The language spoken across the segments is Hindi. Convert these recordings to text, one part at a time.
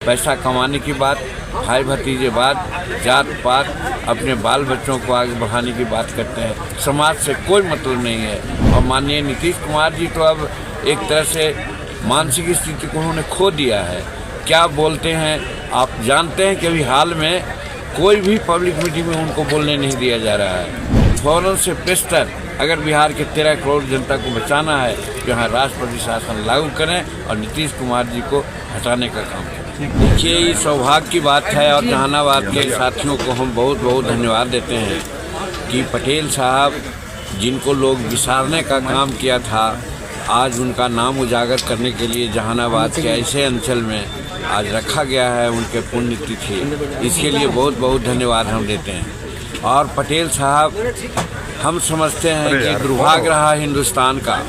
पैसा कमाने की बात, भाई भतीजेबाद, जात पात, अपने बाल बच्चों को आगे बढ़ाने की बात करते हैं। समाज से कोई मतलब नहीं है। और माननीय नीतीश कुमार जी तो अब एक तरह से मानसिक स्थिति को उन्होंने खो दिया है। क्या बोलते हैं आप जानते हैं कि अभी हाल में कोई भी पब्लिक मीटिंग में उनको बोलने नहीं दिया जा रहा है। फौरन से पेशतर अगर बिहार के 13 करोड़ जनता को बचाना है तो यहाँ राष्ट्रपति शासन लागू करें और नीतीश कुमार जी को हटाने का काम करें। देखिए, ये सौभाग्य की बात है और जहानाबाद के साथियों को हम बहुत बहुत धन्यवाद देते हैं कि पटेल साहब जिनको लोग विसारने का काम किया था, आज उनका नाम उजागर करने के लिए जहानाबाद के ऐसे अंचल में आज रखा गया है उनके पुण्यतिथि। इसके लिए बहुत बहुत धन्यवाद हम देते हैं। और पटेल साहब, हम समझते हैं कि दुर्भाग्य रहा हिंदुस्तान का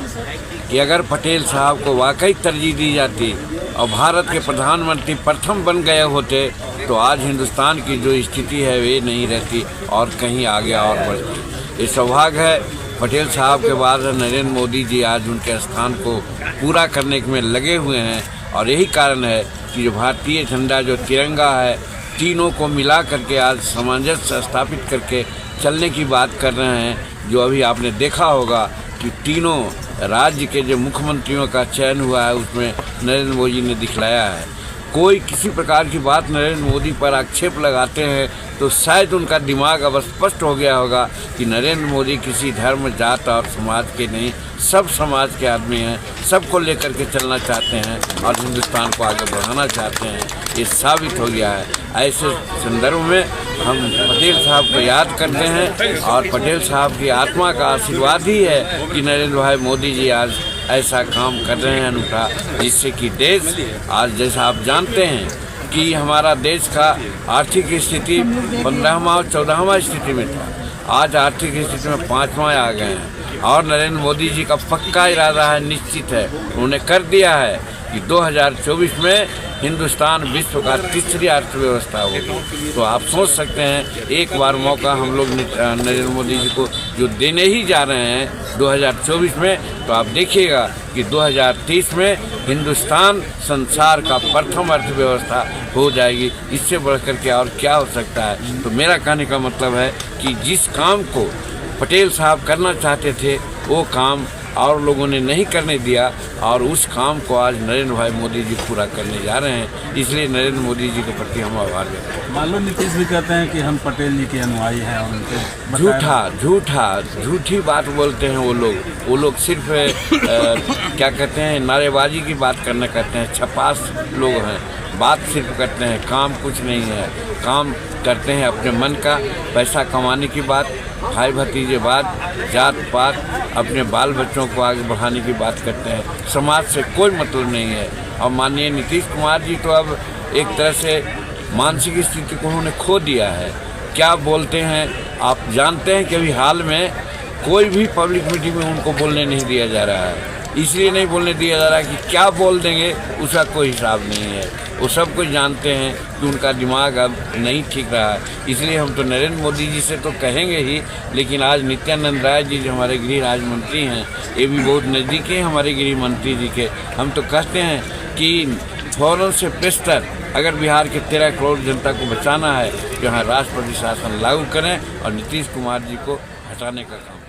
कि अगर पटेल साहब को वाकई तरजीह दी जाती और भारत के प्रधानमंत्री प्रथम बन गए होते तो आज हिंदुस्तान की जो स्थिति है वे नहीं रहती और कहीं आगे और बढ़ती। ये सौभाग्य है पटेल साहब के बाद नरेंद्र मोदी जी आज उनके स्थान को पूरा करने में लगे हुए हैं। और यही कारण है कि जो भारतीय झंडा, जो तिरंगा है, तीनों को मिला करके आज सामंजस्य स्थापित करके चलने की बात कर रहे हैं। जो अभी आपने देखा होगा कि तीनों राज्य के जो मुख्यमंत्रियों का चयन हुआ है उसमें नरेंद्र मोदी ने दिखलाया है। कोई किसी प्रकार की बात नरेंद्र मोदी पर आक्षेप लगाते हैं तो शायद उनका दिमाग अब स्पष्ट हो गया होगा कि नरेंद्र मोदी किसी धर्म, जात और समाज के नहीं, सब समाज के आदमी हैं, सबको लेकर के चलना चाहते हैं और हिंदुस्तान को आगे बढ़ाना चाहते हैं। ये साबित हो गया है। ऐसे संदर्भ में हम पटेल साहब को याद करते हैं और पटेल साहब की आत्मा का आशीर्वाद ही है कि नरेंद्र भाई मोदी जी आज ऐसा काम कर रहे हैं अनूठा, जिससे कि देश आज, जैसा आप जानते हैं कि हमारा देश का आर्थिक स्थिति 15वां और 14वां स्थिति में था, आज आर्थिक स्थिति में 5वां आ गए हैं। और नरेंद्र मोदी जी का पक्का इरादा है, निश्चित है, उन्होंने कर दिया है कि 2024 में हिंदुस्तान विश्व का तीसरी अर्थव्यवस्था होगी। तो आप सोच सकते हैं, एक बार मौका हम लोग नरेंद्र मोदी जी को जो देने ही जा रहे हैं 2024 में, तो आप देखिएगा कि 2030 में हिंदुस्तान संसार का प्रथम अर्थव्यवस्था हो जाएगी। इससे बढ़कर के और क्या हो सकता है। तो मेरा कहने का मतलब है कि जिस काम को पटेल साहब करना चाहते थे वो काम और लोगों ने नहीं करने दिया और उस काम को आज नरेंद्र भाई मोदी जी पूरा करने जा रहे हैं। इसलिए नरेंद्र मोदी जी के प्रति हम आभार व्यक्त करते हैं। मान लो नीतीश भी कहते हैं कि हम पटेल जी के अनुयायी हैं और उनके झूठी बात बोलते हैं वो लोग सिर्फ क्या कहते हैं, नारेबाजी की बात करना कहते हैं। छपास लोग हैं, बात सिर्फ करते हैं, काम कुछ नहीं है। काम करते हैं अपने मन का, पैसा कमाने की बात, भाई भतीजेबाद, जात पात, अपने बाल बच्चों को आगे बढ़ाने की बात करते हैं। समाज से कोई मतलब नहीं है। और माननीय नीतीश कुमार जी तो अब एक तरह से मानसिक स्थिति को उन्होंने खो दिया है। क्या बोलते हैं आप जानते हैं कि अभी हाल में कोई भी पब्लिक मीटिंग में उनको बोलने नहीं दिया जा रहा है। इसलिए नहीं बोलने दिया जा रहा कि क्या बोल देंगे उसका कोई हिसाब नहीं है। वो सब कुछ जानते हैं कि उनका दिमाग अब नहीं ठीक रहा है। इसलिए हम तो नरेंद्र मोदी जी से तो कहेंगे ही, लेकिन आज नित्यानंद राय जी जो हमारे गृह राज्य मंत्री हैं, ये भी बहुत नज़दीकी हैं हमारे गृह मंत्री जी के। हम तो कहते हैं कि फौरन से पेशतर अगर बिहार के 13 करोड़ जनता को बचाना है तो यहाँ राष्ट्रपति शासन लागू करें और नीतीश कुमार जी को हटाने का काम